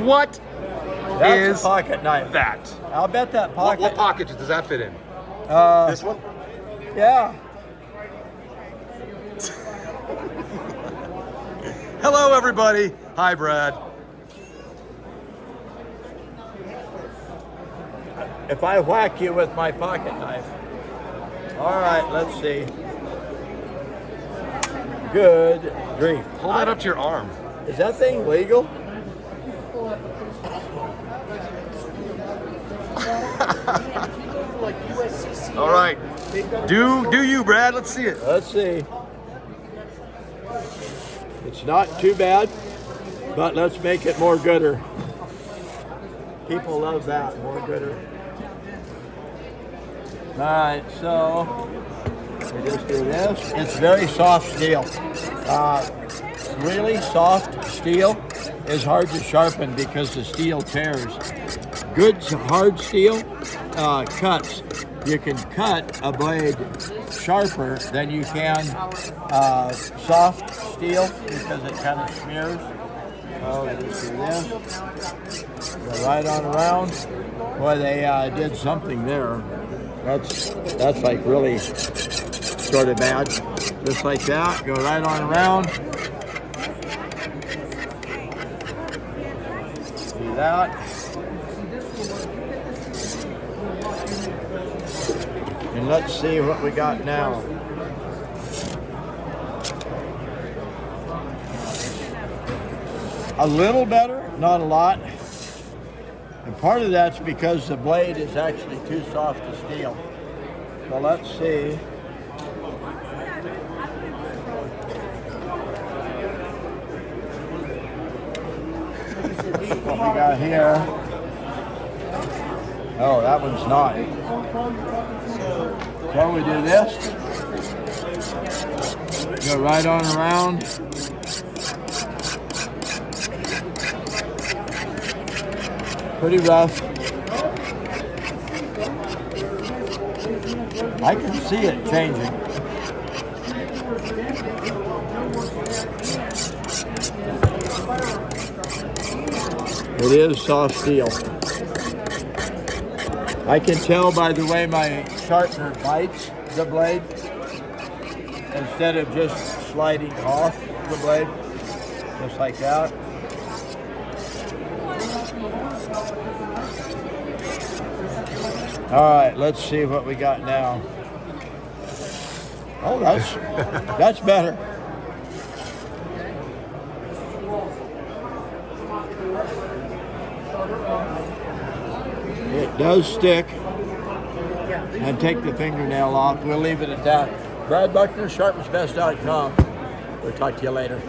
What That's is a pocket knife. that? I'll bet that pocket. What pocket does that fit in? This one? Yeah. Hello, everybody. Hi, Brad. If I whack you with my pocket knife. All right, let's see. Good grief. Hold that up to your arm. Is that thing legal? All right. Do you, Brad? Let's see it. Let's see. It's not too bad, but let's make it more gooder. People love that, more gooder. All right, so we just do this. It's very soft steel. Really soft steel is hard to sharpen because the steel tears. Good hard steel cuts. You can cut a blade sharper than you can soft steel because it kind of smears. Oh, we just do this. Go right on around. Boy, they did something there. That's like really sort of bad. Just like that. Go right on around. Do that. And let's see what we got now. A little better, not a lot. And part of that's because the blade is actually too soft to steel. So let's see. What we got here. Oh, that one's not. So we do this. Go right on around. Pretty rough. I can see it changing. It is soft steel. I can tell by the way my sharpener bites the blade instead of just sliding off the blade, just like that. All right, let's see what we got now. Oh, that's better. It does stick. And take the fingernail off. We'll leave it at that. Brad Buckner, sharpensbest.com. We'll talk to you later.